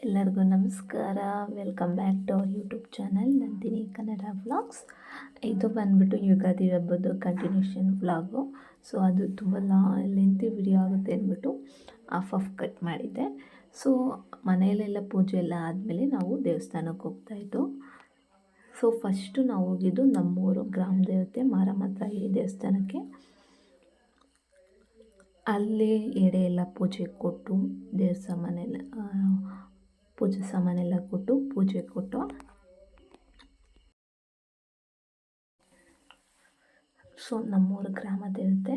ಎಲ್ಲರಿಗೂ ನಮಸ್ಕಾರ. Welcome back to our YouTube channel Nandini Kannada vlogs. ಇದು ಬಂದುಬಿಟ್ಟು ಯುಗಾದಿ ಹಬ್ಬದ ಕಂಟಿನ್ಯೂಷನ್ ವ್ಲಾಗು. ಸೊ ಅದು ತುಂಬ ಲೆಂತಿ ವಿಡಿಯೋ ಆಗುತ್ತೆ ಅಂದ್ಬಿಟ್ಟು ಆಫ್ ಕಟ್ ಮಾಡಿದ್ದೆ. ಸೊ ಮನೆಯಲ್ಲೆಲ್ಲ ಪೂಜೆ ಎಲ್ಲ ಆದಮೇಲೆ ನಾವು ದೇವಸ್ಥಾನಕ್ಕೆ ಹೋಗ್ತಾಯಿದ್ದು. ಸೊ ಫಸ್ಟು ನಾವು ಹೋಗಿದ್ದು ನಮ್ಮೂರು ಗ್ರಾಮ ದೇವತೆ ಮಾರಮ್ಮ ತಾಯಿ ದೇವಸ್ಥಾನಕ್ಕೆ. ಅಲ್ಲಿ ಎಡೆ ಎಲ್ಲ ಪೂಜೆ ಕೊಟ್ಟು ಪೂಜೆ ಸಾಮಾನೆಲ್ಲ ಕೊಟ್ಟು ಪೂಜೆ ಕೊಟ್ಟು ಸೊ ನಮ್ಮೂರು ಗ್ರಾಮ ದೇವತೆ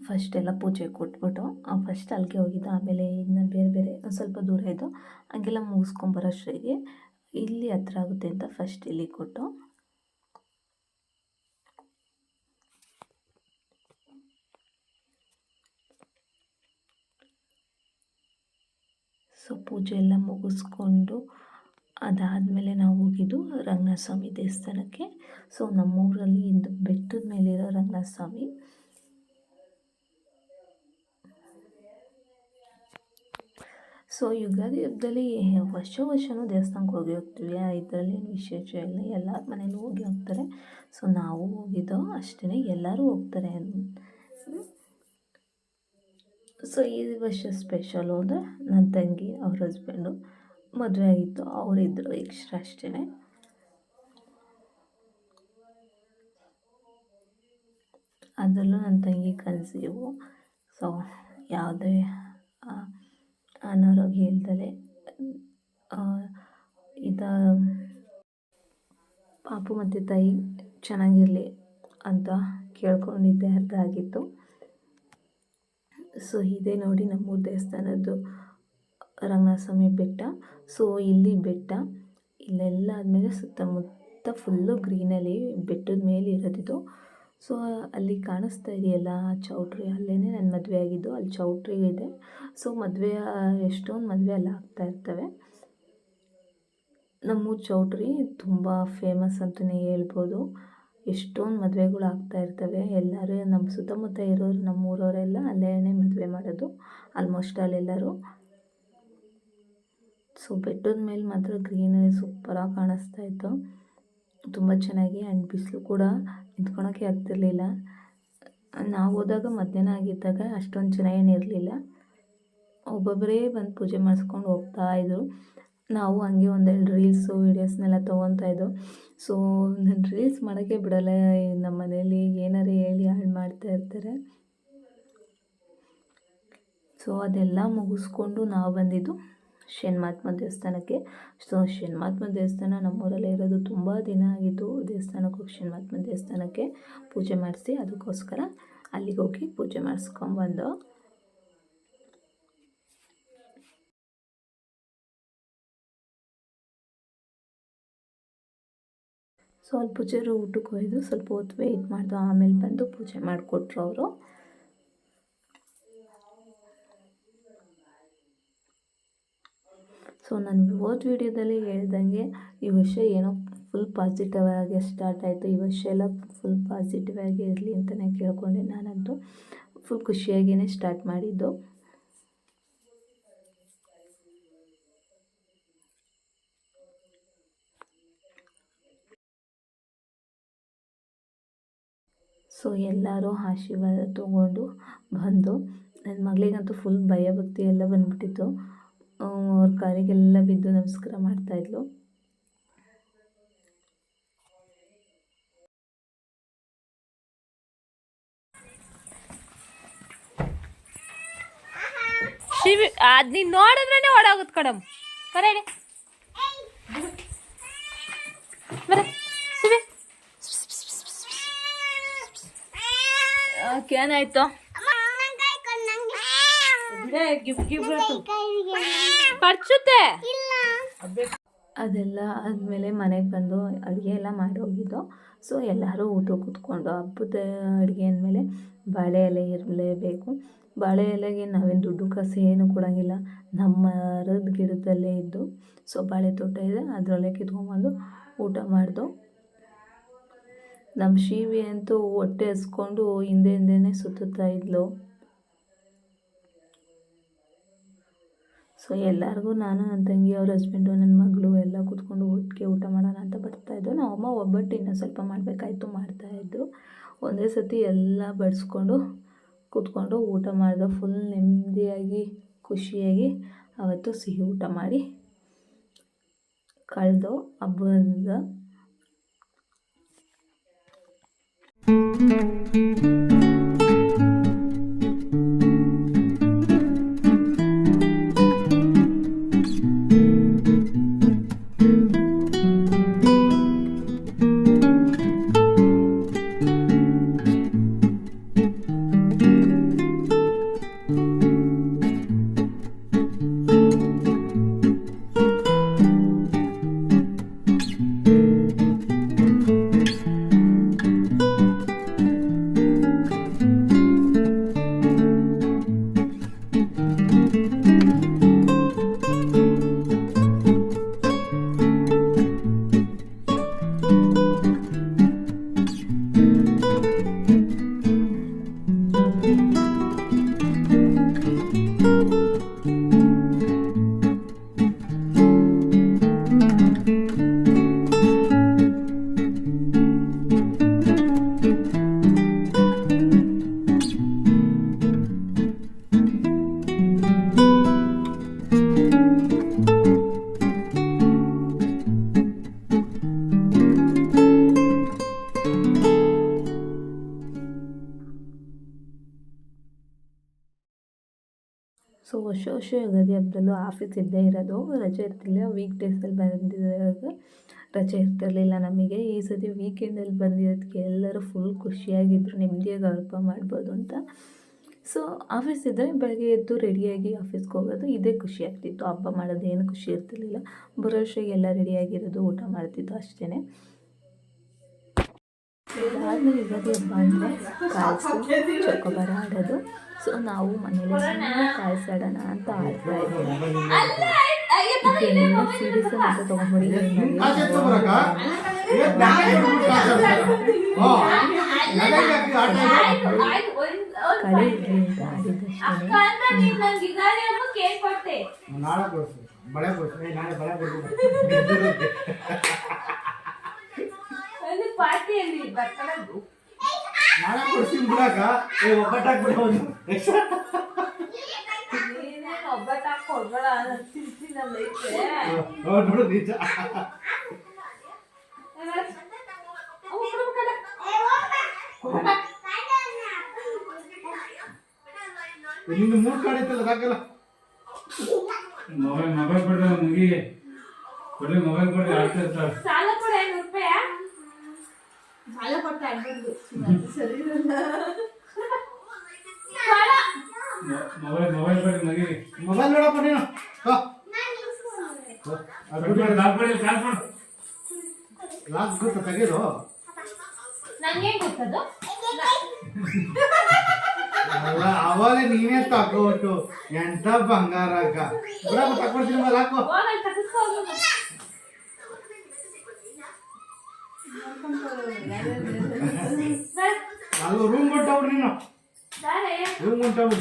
ಫಸ್ಟ್ ಎಲ್ಲ ಪೂಜೆ ಕೊಟ್ಬಿಟ್ಟು ಫಸ್ಟ್ ಅಲ್ಲಿಗೆ ಹೋಗಿದ್ದು. ಆಮೇಲೆ ಇನ್ನು ಬೇರೆ ಸ್ವಲ್ಪ ದೂರ ಇದ್ದು ಹಂಗೆಲ್ಲ ಮುಗಿಸ್ಕೊಂಬರೋಷ್ಟಿಗೆ ಇಲ್ಲಿ ಹತ್ರ ಆಗುತ್ತೆ ಅಂತ ಫಸ್ಟ್ ಇಲ್ಲಿ ಕೊಟ್ಟು ಸೊ ಪೂಜೆ ಎಲ್ಲ ಮುಗಿಸ್ಕೊಂಡು ಅದಾದಮೇಲೆ ನಾವು ಹೋಗಿದ್ದು ರಂಗನಾಥ ಸ್ವಾಮಿ ದೇವಸ್ಥಾನಕ್ಕೆ. ಸೊ ನಮ್ಮೂರಲ್ಲಿ ಇದು ಬೆಟ್ಟದ ಮೇಲಿರೋ ರಂಗನಾಥ ಸ್ವಾಮಿ. ಸೊ ಯುಗಾದಿ ಹಬ್ಬದಲ್ಲಿ ವರ್ಷವೂ ದೇವಸ್ಥಾನಕ್ಕೆ ಹೋಗ್ತೀವಿ. ಇದರಲ್ಲಿ ಏನು ವಿಶೇಷ ಇಲ್ಲ, ಎಲ್ಲರ ಮನೇಲೂ ಹೋಗ್ತಾರೆ. ಸೊ ನಾವು ಹೋಗಿದ್ದೋ ಅಷ್ಟೇ, ಎಲ್ಲರೂ ಹೋಗ್ತಾರೆ. ಸೊ ಈ ವರ್ಷ ಸ್ಪೆಷಲು ಅಂದರೆ ನನ್ನ ತಂಗಿ ಅವ್ರ ಹಸ್ಬೆಂಡು ಮದುವೆ ಆಗಿತ್ತು, ಅವರಿದ್ದರು ಎಕ್ಸ್ಟ್ರಾ ಅಷ್ಟೇ. ಅದರಲ್ಲೂ ನನ್ನ ತಂಗಿ ಕನ್ಸೀವು. ಸೊ ಯಾವುದೇ ಅನಾರೋಗ್ಯ ಇಲ್ದಲೆ ಪಾಪು ಮತ್ತು ತಾಯಿ ಚೆನ್ನಾಗಿರಲಿ ಅಂತ ಕೇಳ್ಕೊಂಡಿದ್ದೆ, ಅರ್ಥ ಆಗಿತ್ತು. ಸೊ ಇದೇ ನೋಡಿ ನಮ್ಮೂರು ದೇವಸ್ಥಾನದ್ದು ರಂಗನಾಥ ಸ್ವಾಮಿ ಬೆಟ್ಟ. ಸೊ ಇಲ್ಲಿ ಬೆಟ್ಟ, ಇಲ್ಲೆಲ್ಲ ಆದಮೇಲೆ ಸುತ್ತಮುತ್ತ ಫುಲ್ಲು ಗ್ರೀನಲ್ಲಿ ಬೆಟ್ಟದ ಮೇಲೆ ಇರೋದಿದು. ಸೊ ಅಲ್ಲಿ ಕಾಣಿಸ್ತಾ ಇದೆಯಲ್ಲ ಚೌಟ್ರಿ, ಅಲ್ಲೇ ನನ್ನ ಮದುವೆ ಆಗಿದ್ದು, ಅಲ್ಲಿ ಚೌಟ್ರಿ ಇದೆ. ಸೊ ಎಷ್ಟೊಂದು ಮದುವೆ ಎಲ್ಲ ಆಗ್ತಾಯಿರ್ತವೆ. ನಮ್ಮೂರು ಚೌಟ್ರಿ ತುಂಬ ಫೇಮಸ್ ಅಂತಲೇ ಹೇಳ್ಬೋದು. ಎಷ್ಟೊಂದು ಮದುವೆಗಳು ಆಗ್ತಾಯಿರ್ತವೆ. ಎಲ್ಲರೂ ನಮ್ಮ ಸುತ್ತಮುತ್ತ ಇರೋರು ನಮ್ಮೂರವರೆಲ್ಲ ಅಲ್ಲೇ ಮದುವೆ ಮಾಡೋದು ಆಲ್ಮೋಸ್ಟ್ ಅಲ್ಲೆಲ್ಲರೂ. ಸೊ ಬೆಟ್ಟದ ಮೇಲೆ ಮಾತ್ರ ಗ್ರೀನರಿ ಸೂಪರಾಗಿ ಕಾಣಿಸ್ತಾ ಇತ್ತು, ತುಂಬ ಚೆನ್ನಾಗಿ. ಆ್ಯಂಡ್ ಬಿಸಿಲು ಕೂಡ ನಿಂತ್ಕೊಳಕ್ಕೆ ಆಗ್ತಿರ್ಲಿಲ್ಲ. ನಾವು ಹೋದಾಗ ಮಧ್ಯಾಹ್ನ ಆಗಿದ್ದಾಗ ಅಷ್ಟೊಂದು ಜನ ಏನಿರಲಿಲ್ಲ, ಒಬ್ಬೊಬ್ಬರೇ ಬಂದು ಪೂಜೆ ಮಾಡಿಸ್ಕೊಂಡು ಹೋಗ್ತಾಯಿದ್ರು. ನಾವು ಹಂಗೆ ಒಂದೆರಡು ರೀಲ್ಸು ವೀಡಿಯೋಸ್ನೆಲ್ಲ ತೊಗೊತಾಯಿದ್ದೋ. ಸೊ ನಾನು ರೀಲ್ಸ್ ಮಾಡೋಕ್ಕೆ ಬಿಡಲ್ಲ, ನಮ್ಮ ಮನೇಲಿ ಏನಾರು ಹೇಳಿ ಹಾಳು ಮಾಡ್ತಾಯಿರ್ತಾರೆ. ಸೊ ಅದೆಲ್ಲ ಮುಗಿಸ್ಕೊಂಡು ನಾವು ಬಂದಿದ್ದು ಶನಿಮಹಾತ್ಮ ದೇವಸ್ಥಾನಕ್ಕೆ. ಸೊ ಶನಿಮಹಾತ್ಮ ದೇವಸ್ಥಾನ ನಮ್ಮೂರಲ್ಲೇ ಇರೋದು, ತುಂಬ ದಿನ ಆಗಿತ್ತು ದೇವಸ್ಥಾನಕ್ಕೆ ಹೋಗಿ ಶನಿಮಹಾತ್ಮ ದೇವಸ್ಥಾನಕ್ಕೆ ಪೂಜೆ ಮಾಡಿಸಿ, ಅದಕ್ಕೋಸ್ಕರ ಅಲ್ಲಿಗೆ ಹೋಗಿ ಪೂಜೆ ಮಾಡಿಸ್ಕೊಂಬಂದು. ಸೊ ಅಲ್ಲಿ ಪೂಜೆರು ಊಟಕ್ಕೆ ಹೋಯ್ದು ಸ್ವಲ್ಪ ಹೊತ್ತು ವೆಯ್ಟ್ ಮಾಡ್ದು, ಆಮೇಲೆ ಬಂದು ಪೂಜೆ ಮಾಡಿಕೊಟ್ರು ಅವರು. ಸೊ ನಾನು ಹೋದ ವೀಡಿಯೋದಲ್ಲಿ ಹೇಳ್ದಂಗೆ ಈ ವರ್ಷ ಏನೋ ಫುಲ್ ಪಾಸಿಟಿವ್ ಆಗಿ ಸ್ಟಾರ್ಟ್ ಆಯಿತು. ಈ ವರ್ಷ ಎಲ್ಲ ಫುಲ್ ಪಾಸಿಟಿವ್ ಆಗಿ ಇರಲಿ ಅಂತಲೇ ಕೇಳ್ಕೊಂಡೆ. ನಾನಂತೂ ಫುಲ್ ಖುಷಿಯಾಗಿಯೇ ಸ್ಟಾರ್ಟ್ ಮಾಡಿದ್ದು. ಸೊ ಎಲ್ಲರೂ ಆಶೀರ್ವಾದ ತೊಗೊಂಡು ಬಂದು, ನನ್ನ ಮಗಳಿಗಂತೂ ಫುಲ್ ಭಯ ಭಕ್ತಿ ಎಲ್ಲ ಬಂದುಬಿಟ್ಟಿತ್ತು. ಅವ್ರ ಕಾಲಿಗೆಲ್ಲ ಬಿದ್ದು ನಮಸ್ಕಾರ ಮಾಡ್ತಾಯಿದ್ಲು. ಅದ್ ನೀನ್ ನೋಡಿದ್ರೇನೆ ಓಡಾಗುತ್ತೆ ಕಡಮ್. ಬರೇಡಿ ಬರ ಶಿವಿ. ಏನಾಯ್ತು? ಕಡ್ಸುತ್ತೆ. ಅದೆಲ್ಲ ಆದಮೇಲೆ ಮನೆಗೆ ಬಂದು ಅಡುಗೆ ಎಲ್ಲ ಮಾಡಿ ಹೋಗಿದ್ದು. ಸೊ ಎಲ್ಲರೂ ಊಟ ಕೂತ್ಕೊಂಡು, ಹಬ್ಬದ ಅಡುಗೆ ಅಂದಮೇಲೆ ಬಾಳೆ ಎಲೆ ಇರಲೇಬೇಕು. ಬಾಳೆ ಎಲೆಗೆ ನಾವೇನು ದುಡ್ಡು ಕಾಸು ಏನು ಕೊಡೋಂಗಿಲ್ಲ, ನಮ್ಮ ಮರದ ಗಿಡದಲ್ಲೇ ಇದ್ದು. ಸೊ ಬಾಳೆ ತೋಟ ಇದೆ, ಅದರಲ್ಲೇ ಕಿತ್ಕೊಂಡ್ಬಂದು ಊಟ ಮಾಡ್ದು. ನಮ್ಮ ಶಿವಿ ಅಂತೂ ಹೊಟ್ಟೆ ಹಸ್ಕೊಂಡು ಹಿಂದೆನೇ ಸುತ್ತುತ್ತಾ ಇದ್ಲು. ಸೊ ಎಲ್ಲರಿಗೂ ನಾನು ನನ್ನ ತಂಗಿ ಅವ್ರ ಹಸ್ಬೆಂಡು ನನ್ನ ಮಗಳು ಎಲ್ಲ ಕೂತ್ಕೊಂಡು ಒಟ್ಟಿಗೆ ಊಟ ಮಾಡೋಣ ಅಂತ ಬರ್ತಾಯಿದ್ದು. ನಮ್ಮಮ್ಮ ಒಬ್ಬಟ್ಟು ಇನ್ನೂ ಸ್ವಲ್ಪ ಮಾಡಬೇಕಾಯ್ತು, ಮಾಡ್ತಾಯಿದ್ರು. ಒಂದೇ ಸತಿ ಎಲ್ಲ ಬಡಿಸ್ಕೊಂಡು ಕೂತ್ಕೊಂಡು ಊಟ ಮಾಡಿದೆ. ಫುಲ್ ನೆಮ್ಮದಿಯಾಗಿ ಖುಷಿಯಾಗಿ ಅವತ್ತು ಸಿಹಿ ಊಟ ಮಾಡಿ ಕಳೆದು ಹಬ್ಬದ. ಸೊ ವರ್ಷ ಯುಗಾದಿ ಹಬ್ಬದಲ್ಲೂ ಆಫೀಸ್ ಇದ್ದೇ ಇರೋದು, ರಜೆ ಇರ್ತಿಲ್ಲ. ವೀಕ್ ಡೇಸಲ್ಲಿ ಬಂದಿದ್ದಾಗ ರಜೆ ಇರ್ತಿರಲಿಲ್ಲ ನಮಗೆ. ಈ ಸತಿ ವೀಕೆಂಡಲ್ಲಿ ಬಂದಿರೋದಕ್ಕೆ ಎಲ್ಲರೂ ಫುಲ್ ಖುಷಿಯಾಗಿದ್ದರು, ನೆಮ್ಮದಿಯಾಗಿ ಹಬ್ಬ ಮಾಡ್ಬೋದು ಅಂತ. ಸೊ ಆಫೀಸ್ ಇದ್ದರೆ ಬೆಳಗ್ಗೆ ಎದ್ದು ರೆಡಿಯಾಗಿ ಆಫೀಸ್ಗೆ ಹೋಗೋದು, ಇದೇ ಖುಷಿ ಆಗ್ತಿತ್ತು. ಹಬ್ಬ ಮಾಡೋದು ಏನು ಖುಷಿ ಇರ್ತಿರ್ಲಿಲ್ಲ. ಬರೋ ವರ್ಷಕ್ಕೆ ಎಲ್ಲ ರೆಡಿಯಾಗಿರೋದು, ಊಟ ಮಾಡ್ತಿದ್ದು ಅಷ್ಟೇ. ಇದಾದಮೇಲೆ ಯುಗಾದಿ ಹಬ್ಬ ಅಂದರೆ ಕಾಯಿಸು ಚೊಕೊಬಾರ ಆಡೋದು. ಸೊ ನಾವು ಮನೇಲಿ ಕಾಯಿಸಾಡೋಣ ಅಂತ ಆಡ್ತಾ ಇದ್ದೀವಿ. ಇದೆಲ್ಲ ಸೀರಿಯಸ್ ಅಂತ ತೊಗೊಂಡ್ಬಿಡಿ. ಕಳೆ ಇರಲಿ ಅಂತ ಆಡಿದ್ದಷ್ಟೇ. ಪಾರ್ಟಿಯಲ್ಲಿ ಬರ್ತಾರದು ನಾಳೆ ಕೊಡ್ತೀನಿ ಬಿಡಾಕ ಒಬ್ಬಟ್ಟಾಕ್ಬಿಟ್ಟು ಒಬ್ಬಟ್ಟಾಕ್ ಕೊಡ್ಬೇಡ ತಿಂತೀನಲ್ಲೈತೆ ನೋಡು ನಿಜ. ನಿನ್ನ 3 ಕಾರ್ಡ್ ಐತಲ್ಲ ಸಾಕಲ್ಲ. ಮೊಬೈಲ್ ಕೊಡ್ರಿ ಮುಗಿಗೆ ಕೊಡ್ಲಿ, ಮೊಬೈಲ್ ಕೊಡ್ರಿ ಆಡ್ತಾ ಇರ್ತಾಳೆ. ಸಾಲ ಕೊಡ 500 ರೂಪಾಯಿ ಸಾಲ ಕೊಡ್ತಾ ಇರ್ಬೋದು. ಸರಿ ಮೊಬೈಲ್ ಕೊಡ್ರಿ ಮುಗಿಗೆ. ಮೊಬೈಲ್ ನೋಡಪ್ಪ ನೀನು. ಲಾಕ್ ಗೊತ್ತ ತೆಗೀರು. ನಂಗೆ ಗೊತ್ತದು ಅಲ್ಲ ಅವಾಗ ನೀನೇ ತಗೋಟು ಎಂತ ಬಂಗಾರಕ್ಕ ಬಿಡಪ್ಪ ತಕೊಡ್ತೀನಿ ಮೇಲೆ ಹಾಕೋ. ಅಲ್ಲ ರೂಮ್ ಕೊಟ್ಟವ್ರು ನೀನು, ರೂಮ್ ಕೊಟ್ಟವ್ರು.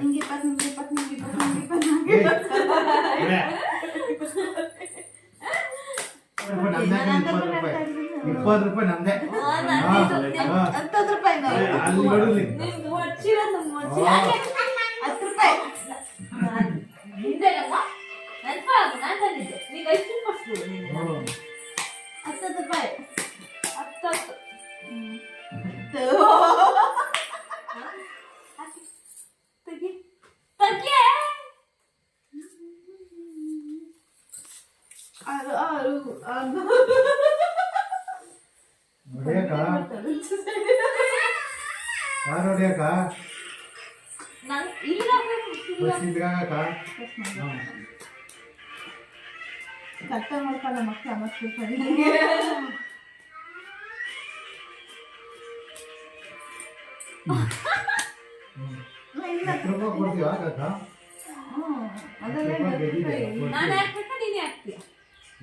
ಹಂಗೆ ₹20 ನಮ್ದೆ. ಅಲ್ಲಿ ನೋಡಲಿ ಹೊಡಿಯಕ ಕಟ್ಟ ಮಾಡ್ಕೊಂಡ ಮಕ್ಕಳ ಮಕ್ಕಳು ಕೊಡ್ತೀವ ನಾನು ಹಾಕ್ಬೇಕಾ ನೀನೇ ಹಾಕ್ತೀಯ?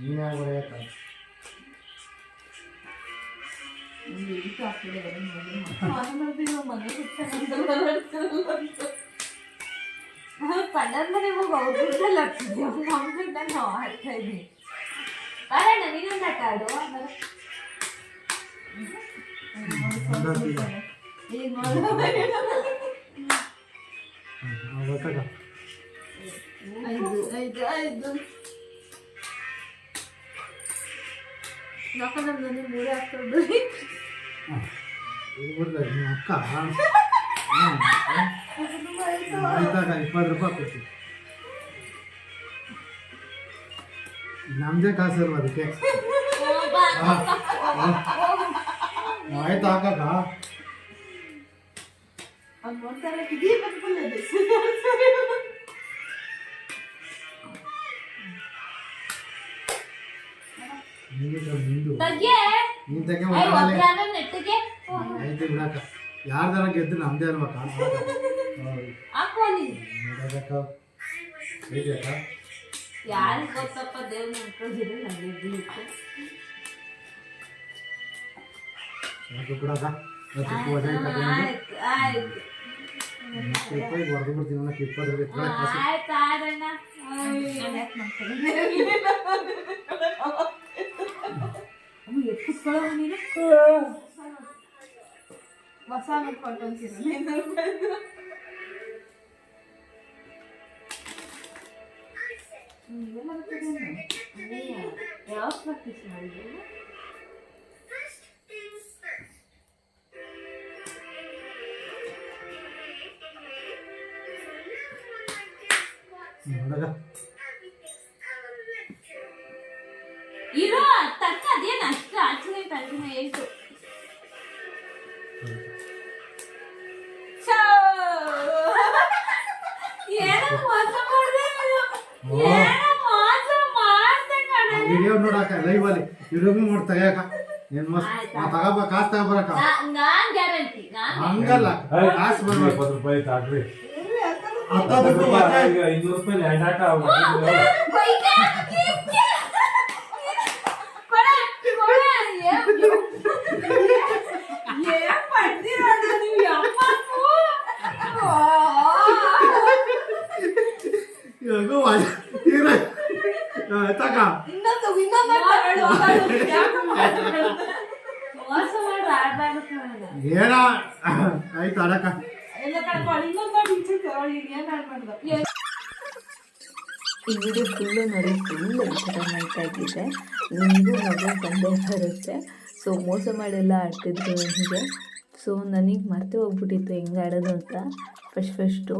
ನೀನೇ ಪಂಡರ ಮನೆಗೆ ಹೋಗಿ ಅವ್ರ ದುಡ್ಡಲ್ಲಿ ಹಾಕ್ತಿದ್ವಿ ನಮ್ಮ ದುಡ್ಡನ್ನು ನಾವು ಹಾಕ್ತಾ ಇದ್ವಿ ಬರೋಣ ನೀನೊಂದು ಆಟ ಆಡು ಈಗ ಐದು ನಮ್ಮದು ಮೂರೇ ಆಗ್ತದೆ ಅಕ್ಕ ಆಯ್ತಾಗ 20 ರೂಪಾಯಿ ಕೊಡ್ತೀವಿ ನಮ್ದೇ ಕಾಸು ಅಲ್ವ ಅದಕ್ಕೆ ಆಯ್ತು ಹಾಕಾಗ ಅವ್ನು ನೋಡ್ತಾರೆ ಇದೇ ಬಂದ್ಕೊಳ್ಳೋದು ನಿಂದು ಬಗ್ಗೆ ನೀನ್ ತಗೆ ನೆಟ್ಟಿಗೆ ಆಯ್ತು ಬಿಡಕ್ಕ ಯಾರ್ದಾರ ಗೆದ್ದು ನಮ್ದೇ ಅಲ್ವಾ ಕಾಸು ಹಾಕೋ ನೀನು ನೋಡಕ್ಕ ಹೇಗೆ ಯಾರಿಗೆ ಗೊತ್ತಪ್ಪ ದೇವ್ರು ನಂಬ್ಕೊಂಡಿದ್ರೆ ನನಗೆ ಇದ್ದಿತ್ತು ಸಾಕು ಬಿಡಕ್ಕ 10 ರೂಪಾಯಿ ಆಯ್ತು ಆಯ್ತು 20 ರೂಪಾಯಿ ಹೊಡೆದು ಬಿಡ್ತೀವಿ ಅನ್ನಕ್ಕೆ 20 ರೂಪಾಯಿ ಕಾಸು ಆಯ್ತು ಆಡಣ್ಣ ಎತ್ತಿಸ್ಕೊಳ್ಳೋ ನೀನು ಹೊಸ ಕೊಟ್ಟಂತೀರ ಯಾವ ಪ್ರಾಕ್ಟೀಸ್ ಮಾಡಿದ್ರು ನೋಡಕ್ಕ ಇರೋ ತಕ್ಕ ಅದೇನು ಅಷ್ಟು ಆಕ್ಸಿಡೆಂಟ್ ಆಗಿದೆ ಹೇಳ್ತು ಏನೋ ಮೋಸ ಮಾಡಿದೆ ಏನೋ ಮೋಸ ಮಾಡ್ದೆ ಕಣೆ ವಿಡಿಯೋ ನೋಡಕ್ಕ ಲೈವ್ ಅಲ್ಲಿ ವಿಡಿಯೋ ಮಾಡಿ ತೆಗಿಯಕ್ಕ ಏನ್ ಮಸ್ತ್ ತಗೋಬ ಕಾಸು ತಗೋಬರಕ್ಕ ನಾನ್ ಗ್ಯಾರಂಟಿ ನಾನು ಹಂಗಲ್ಲ ಕಾಸು ಬರ್ಬೇಕು 20 ರೂಪಾಯಿ ಹಾಕ್ರಿ 10 ರೂಪಾಯಿ ಈಗ 200 ರೂಪಾಯಿ ಎರಡು ಆಟ ತಗ ಮೋಸ ಮಾಡಿ ಆಡ್ಬಾರ್ದು ಏನ ಆಯ್ತು ಅಡಕ ಈ ವಿಡಿಯೋ ಫುಲ್ಲು ನೋಡಿ ಫುಲ್ ಎಂಟರ್ಟೈನ್ಮೆಂಟ್ ಆಗಿದೆ. ನಿಮಗೂ ನಗು ಬಂದೇ ಬರುತ್ತೆ. ಸೊ ಮೋಸ ಮಾಡೆಲ್ಲ ಆಡ್ತಿದ್ರು ನನಗೆ. ಸೊ ನನಗೆ ಮರ್ತೇ ಹೋಗ್ಬಿಟ್ಟಿತ್ತು ಹೆಂಗೆ ಆಡೋದು ಅಂತ ಫಸ್ಟು.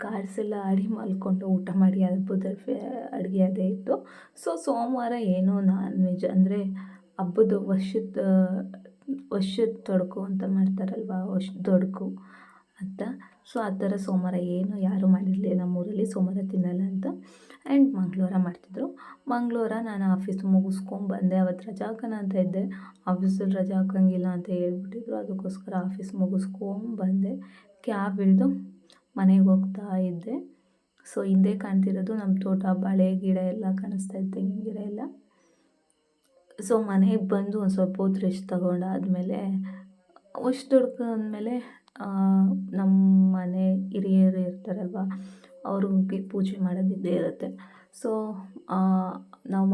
ಕಾರ್ಡ್ಸ್ ಎಲ್ಲ ಆಡಿ ಮಲ್ಕೊಂಡು ಊಟ ಮಾಡಿ ಹಬ್ಬದ ಅಡುಗೆ ಅದೇ ಇತ್ತು. ಸೊ ಸೋಮವಾರ ಏನೋ ನಾನ್ ವೆಜ್ ಅಂದರೆ ಹಬ್ಬದ ವರ್ಷದ ತೊಡಕು ಅಂತ ಮಾಡ್ತಾರಲ್ವ, ತೊಡಕು ಅಂತ. ಸೊ ಆ ಥರ ಸೋಮವಾರ ಏನು ಯಾರೂ ಮಾಡಿರಲಿಲ್ಲ ನಮ್ಮೂರಲ್ಲಿ, ಸೋಮವಾರ ತಿನ್ನಲ್ಲ ಅಂತ. ಆ್ಯಂಡ್ ಮಂಗಳವಾರ ಮಾಡ್ತಿದ್ರು. ಮಂಗಳವಾರ ನಾನು ಆಫೀಸ್ ಮುಗಿಸ್ಕೊಂಬಂದೆ. ಅವತ್ತು ರಜಾ ಹಾಕೋಣ ಅಂತ ಇದ್ದೆ, ಆಫೀಸಲ್ಲಿ ರಜಾ ಹಾಕೋಂಗಿಲ್ಲ ಅಂತ ಹೇಳ್ಬಿಟ್ಟಿದ್ರು. ಅದಕ್ಕೋಸ್ಕರ ಆಫೀಸ್ ಮುಗಿಸ್ಕೊಂಬಂದೆ. ಕ್ಯಾಬ್ ಇಳಿದು ಮನೆಗೆ ಹೋಗ್ತಾ ಇದ್ದೆ. ಸೊ ಹಿಂದೆ ಕಾಣ್ತಿರೋದು ನಮ್ಮ ತೋಟ, ಬಾಳೆ ಗಿಡ ಎಲ್ಲ ಕಾಣಿಸ್ತಾ ಇತ್ತು, ತೆಂಗಿನ ಗಿಡ ಎಲ್ಲ. ಸೊ ಮನೆಗೆ ಬಂದು ಒಂದು ಸ್ವಲ್ಪ ಹೊತ್ತು ರೆಸ್ಟ್ ತಗೊಂಡಾದಮೇಲೆ ಅಷ್ಟು ದುಡ್ಕೊಂಡ್ಮೇಲೆ ನಮ್ಮ ಮನೆ ಹಿರಿಯರು ಇರ್ತಾರಲ್ವ ಅವ್ರಿಗೆ ಪೂಜೆ ಮಾಡೋದಿದ್ದೇ ಇರುತ್ತೆ. ಸೊ ನಾವು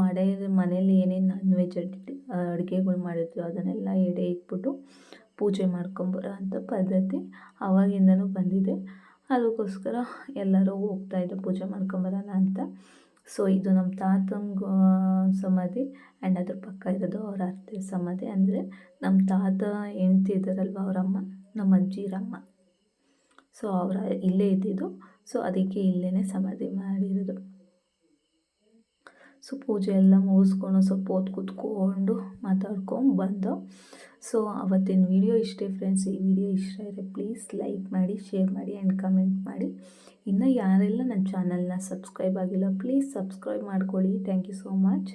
ಮನೇಲಿ ಏನೇನು ನಾನ್ ವೆಜ್ ಅಡುಗೆಗಳು ಮಾಡಿರ್ತೀವೋ ಅದನ್ನೆಲ್ಲ ಎಡೆ ಇಟ್ಬಿಟ್ಟು ಪೂಜೆ ಮಾಡ್ಕೊಂಬರೋ ಅಂಥ ಪದ್ಧತಿ ಆವಾಗಿಂದನೂ ಬಂದಿದೆ. ಅದಕ್ಕೋಸ್ಕರ ಎಲ್ಲರೂ ಹೋಗ್ತಾಯಿದ್ದೆ ಪೂಜೆ ಮಾಡ್ಕೊಂಬರೋಣ ಅಂತ. ಸೊ ಇದು ನಮ್ಮ ತಾತಂಗೆ ಸಮಾಧಿ ಆ್ಯಂಡ್ ಅದ್ರ ಪಕ್ಕ ಇರೋದು ಅವ್ರ ಅತ್ತೆ ಸಮಾಧಿ. ಅಂದರೆ ನಮ್ಮ ತಾತ ಹೆಂಡ್ತಿ ಇದ್ದಾರಲ್ವ ಅವರಮ್ಮ, ನಮ್ಮ ಅಜ್ಜಿರಮ್ಮ. ಸೊ ಅವರ ಇಲ್ಲೇ ಇದ್ದಿದ್ದು. ಸೊ ಅದಕ್ಕೆ ಇಲ್ಲೇ ಸಮಾಧಿ ಮಾಡಿರೋದು. ಸೊ ಪೂಜೆ ಎಲ್ಲ ಮುಗಿಸ್ಕೊಂಡು ಸ್ವಲ್ಪ ಹೊತ್ತು ಕೂತ್ಕೊಂಡು ಮಾತಾಡ್ಕೊಂಡು ಬಂದು. ಸೊ ಅವತ್ತಿನ ವಿಡಿಯೋ ಇಷ್ಟೇ ಫ್ರೆಂಡ್ಸ್. ಈ ವಿಡಿಯೋ ಇಷ್ಟ ಇದ್ದರೆ ಪ್ಲೀಸ್ ಲೈಕ್ ಮಾಡಿ, ಶೇರ್ ಮಾಡಿ ಆ್ಯಂಡ್ ಕಮೆಂಟ್ ಮಾಡಿ. ಇನ್ನು ಯಾರೆಲ್ಲ ನನ್ನ ಚಾನಲ್ನ ಸಬ್ಸ್ಕ್ರೈಬ್ ಆಗಿಲ್ಲ ಪ್ಲೀಸ್ ಸಬ್ಸ್ಕ್ರೈಬ್ ಮಾಡ್ಕೊಳ್ಳಿ. Thank you so much.